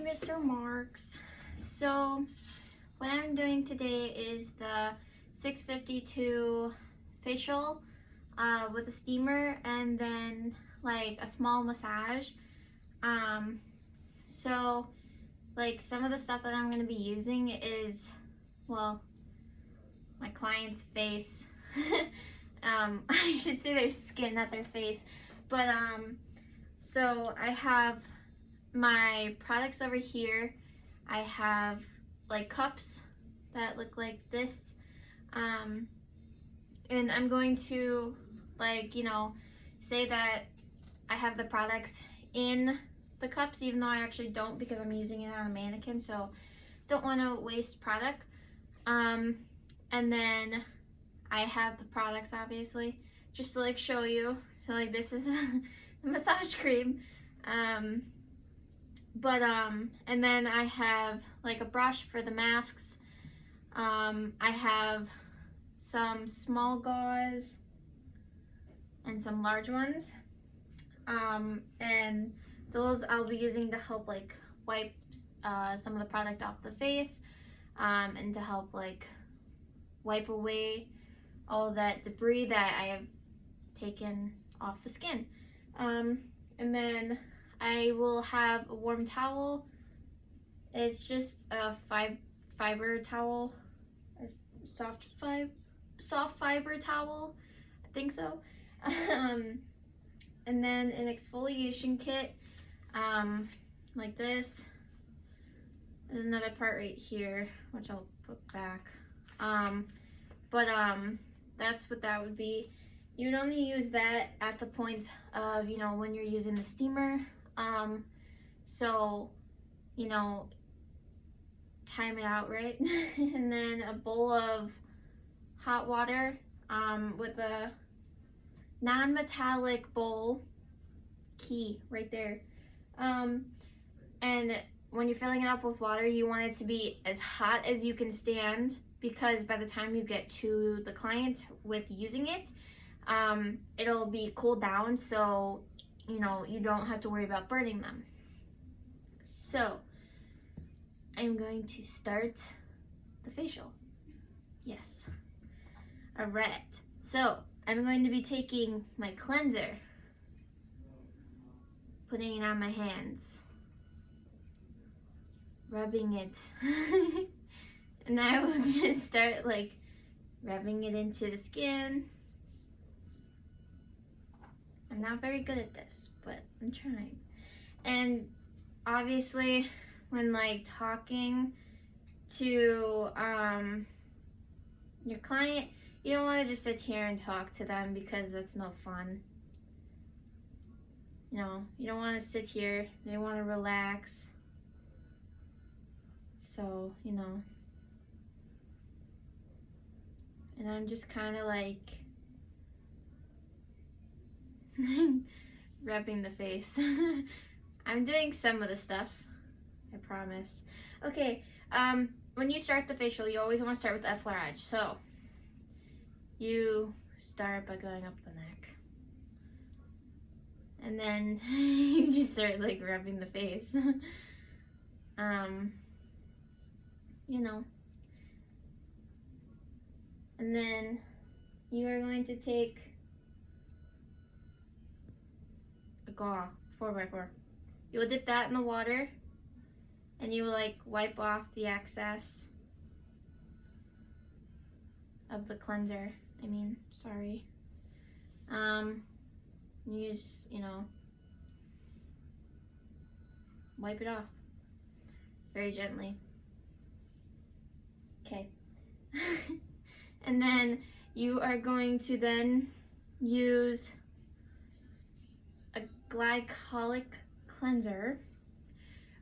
Mr. Marks. So what I'm doing today is the 652 facial with a steamer and then like a small massage. So like some of the stuff that I'm going to be using is, well, my client's face. I should say their skin, not their face. But so I have my products over here. I have like cups that look like this, and I'm going to, like, you know, say that I have the products in the cups, even though I actually don't, because I'm using it on a mannequin, so don't want to waste product. And then I have the products, obviously, just to like show you. So like this is the massage cream, and then I have like a brush for the masks. I have some small gauze and some large ones, and those I'll be using to help like wipe some of the product off the face, and to help like wipe away all that debris that I have taken off the skin. And then I will have a warm towel. It's just a fiber towel, or soft fiber towel, I think so. And then an exfoliation kit, like this. There's another part right here, which I'll put back. That's what that would be. You would only use that at the point of, you know, when you're using the steamer. So, you know, time it out, right? And then a bowl of hot water, with a non-metallic bowl, key right there. And when you're filling it up with water, you want it to be as hot as you can stand, because by the time you get to the client with using it, it'll be cooled down, so you know you don't have to worry about burning them. So I'm going to start the facial. Yes. Alright. So I'm going to be taking my cleanser, putting it on my hands, rubbing it, and I will just start like rubbing it into the skin. I'm not very good at this, but I'm trying. And obviously, when like talking to your client, you don't want to just sit here and talk to them, because that's no fun. You know, you don't want to sit here. They want to relax. So, you know. And I'm just kind of like rubbing the face. I'm doing some of the stuff, I promise. Okay, when you start the facial, you always want to start with the effleurage. So you start by going up the neck, and then you just start like rubbing the face. You know, and then you are going to take a gauze, 4x4. You will dip that in the water, and you will like wipe off the excess of the cleanser. Sorry. You just, you know, wipe it off very gently. Okay. And then you are going to then use a glycolic cleanser,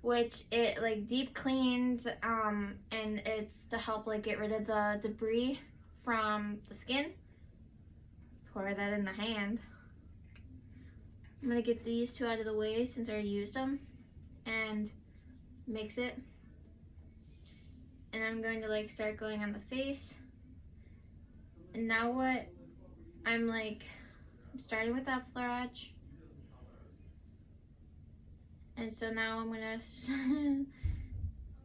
which it like deep cleans, and it's to help like get rid of the debris from the skin. Pour that in the hand. I'm gonna get these two out of the way since I already used them, and mix it. And I'm going to like start going on the face. And now what I'm starting with that effleurage, And so now I'm gonna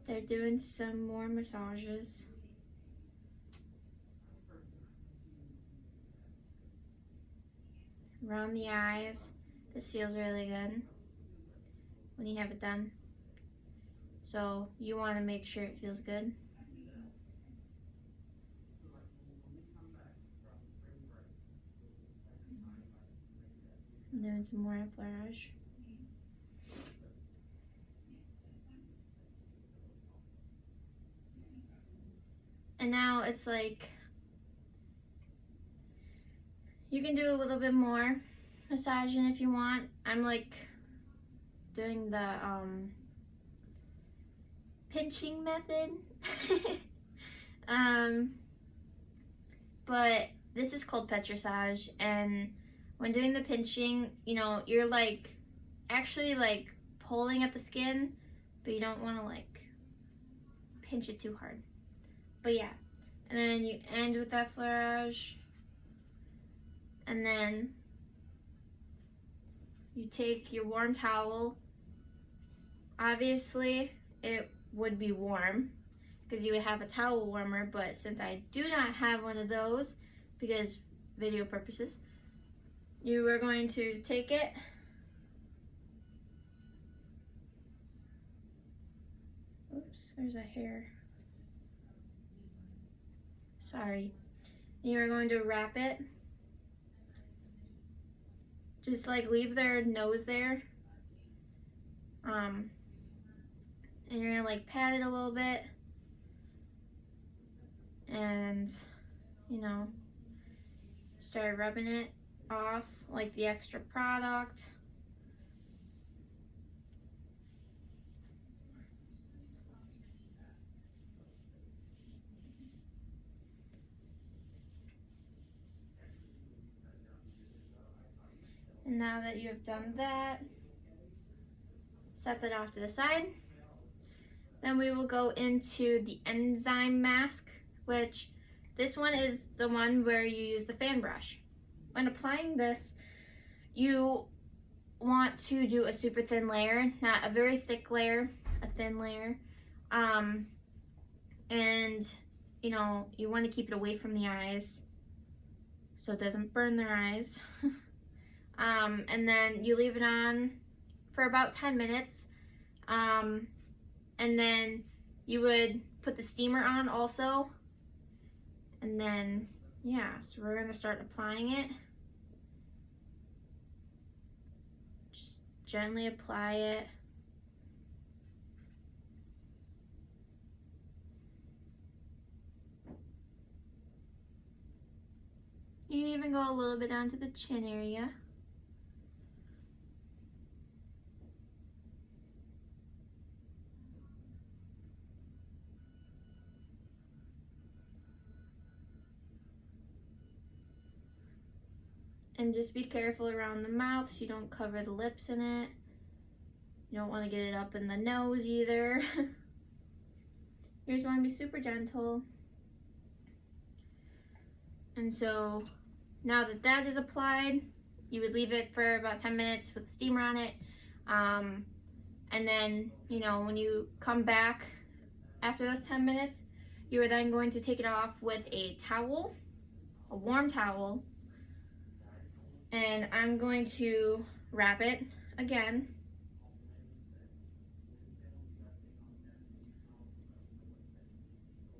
start doing some more massages. Around the eyes. This feels really good when you have it done. So you want to make sure it feels good. I'm doing some more effleurage. And now it's like, you can do a little bit more massaging if you want. I'm like doing the pinching method. But this is called petrissage, and when doing the pinching, you know, you're like actually like pulling at the skin, but you don't want to like pinch it too hard. But yeah, and then you end with that effleurage, and then you take your warm towel. Obviously it would be warm because you would have a towel warmer, but since I do not have one of those because video purposes, you are going to take it oops, there's a hair, sorry. You are going to wrap it, just like leave their nose there, and you're gonna like pat it a little bit, and you know, start rubbing it off like the extra product. And now that you have done that, set that off to the side. Then we will go into the enzyme mask, which this one is the one where you use the fan brush. When applying this, you want to do a super thin layer, not a very thick layer, a thin layer. And you know, you want to keep it away from the eyes so it doesn't burn their eyes. And then you leave it on for about 10 minutes. And then you would put the steamer on also. And then, yeah, so we're gonna start applying it. Just gently apply it. You can even go a little bit onto the chin area. And just be careful around the mouth so you don't cover the lips in it. You don't want to get it up in the nose either. You just want to be super gentle. And so now that that is applied, you would leave it for about 10 minutes with the steamer on it. And then, you know, when you come back after those 10 minutes, you are then going to take it off with a towel, a warm towel. And I'm going to wrap it again.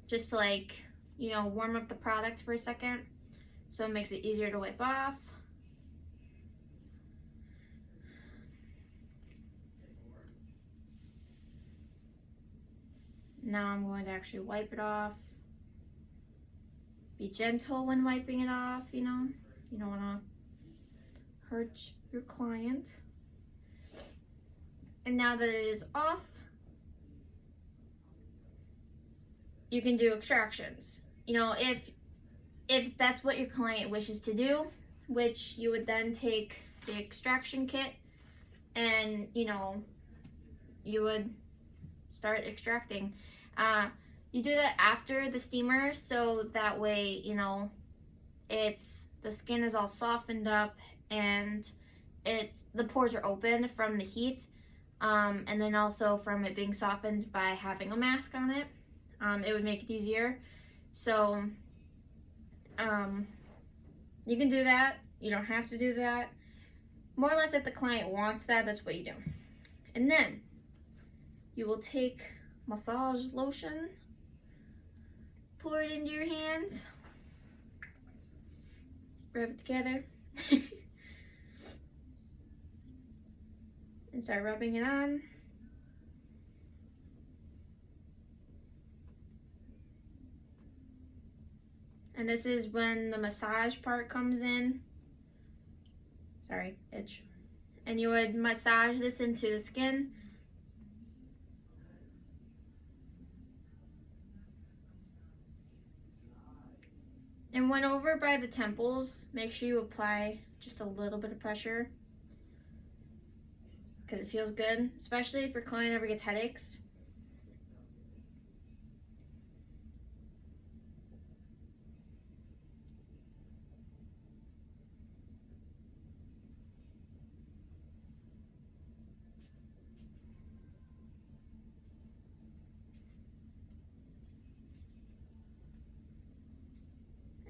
Just to like, you know, warm up the product for a second so it makes it easier to wipe off. Now I'm going to actually wipe it off. Be gentle when wiping it off, you know. You don't want to hurt your client. And now that it is off, you can do extractions. You know, if that's what your client wishes to do, which you would then take the extraction kit and, you know, you would start extracting. You do that after the steamer, so that way, you know, the skin is all softened up and the pores are open from the heat. And then also from it being softened by having a mask on it, it would make it easier. So you can do that. You don't have to do that. More or less, if the client wants that, that's what you do. And then you will take massage lotion, pour it into your hands, rub it together, and start rubbing it on. And this is when the massage part comes in. Sorry, itch. And you would massage this into the skin. And when over by the temples, make sure you apply just a little bit of pressure because it feels good, especially if your client ever gets headaches.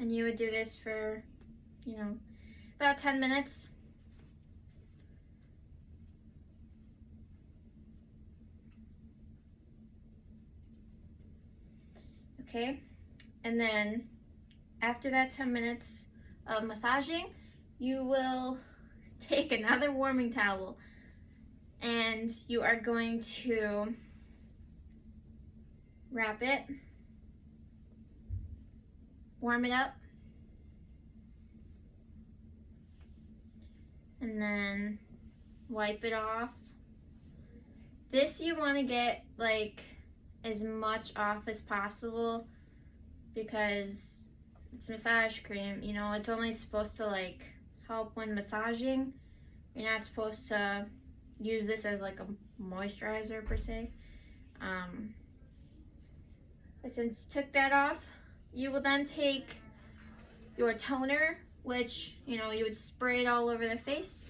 And you would do this for, about 10 minutes. Okay, and then after that 10 minutes of massaging, you will take another warming towel and you are going to wrap it, warm it up, and then wipe it off. This you want to get like as much off as possible because it's massage cream, it's only supposed to like help when massaging. You're not supposed to use this as like a moisturizer per se. But since you took that off, you will then take your toner, which, you would spray it all over their face.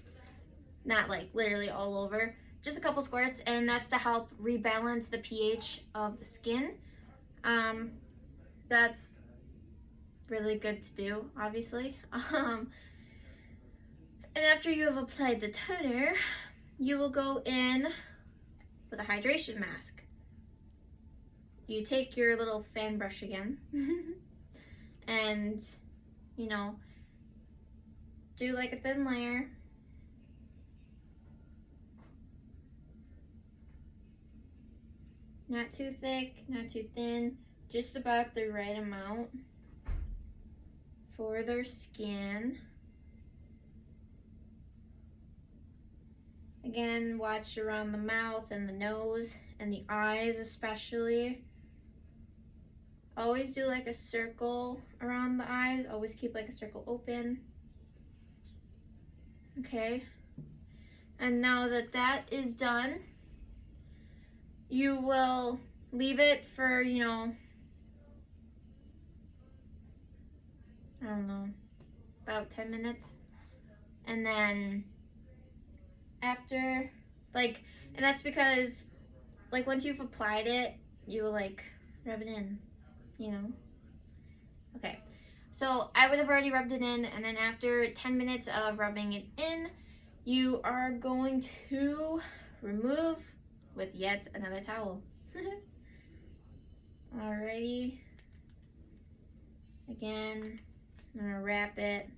Not like literally all over, just a couple squirts, and that's to help rebalance the pH of the skin. That's really good to do, obviously. And after you have applied the toner, you will go in with a hydration mask. You take your little fan brush again and, do like a thin layer. Not too thick, not too thin, just about the right amount for their skin. Again, watch around the mouth and the nose and the eyes especially. Always do like a circle around the eyes. Always keep like a circle open. Okay. And now that that is done, you will leave it for, I don't know, about 10 minutes. And then after, and that's because, once you've applied it, you will, rub it in, Okay, so I would have already rubbed it in, and then after 10 minutes of rubbing it in, you are going to remove with yet another towel. Alrighty. Again, I'm gonna wrap it,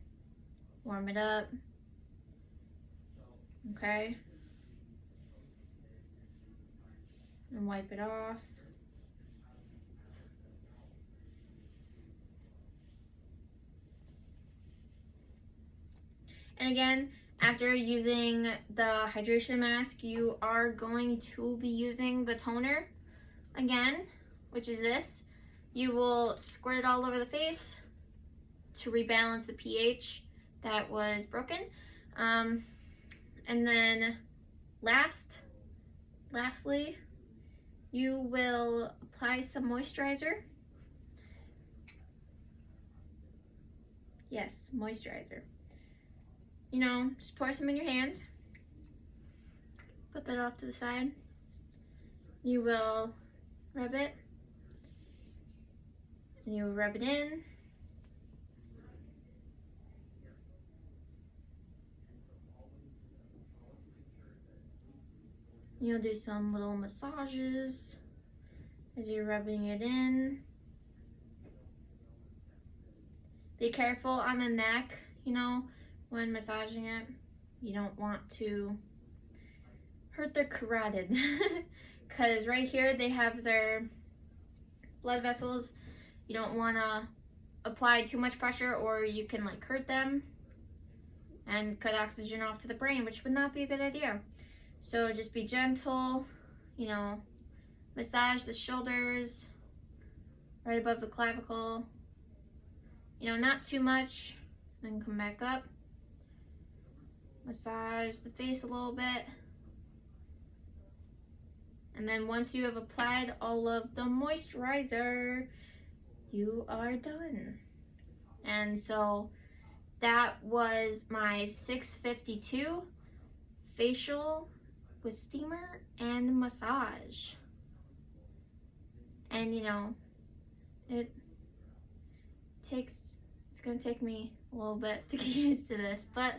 warm it up. Okay. And wipe it off. And again, after using the hydration mask, you are going to be using the toner again, which is this. You will squirt it all over the face to rebalance the pH that was broken. And then lastly, you will apply some moisturizer. Yes, moisturizer. Just pour some in your hand. put that off to the side. You will rub it. And you will rub it in. You'll do some little massages as you're rubbing it in. Be careful on the neck, you know, when massaging it. You don't want to hurt their carotid. Because right here they have their blood vessels. You don't want to apply too much pressure or you can like hurt them and cut oxygen off to the brain, which would not be a good idea. So just be gentle, you know, massage the shoulders right above the clavicle, you know, not too much, then come back up. Massage the face a little bit. And then once you have applied all of the moisturizer, you are done. And so that was my 652 facial with steamer and massage. And you know, it's gonna take me a little bit to get used to this, but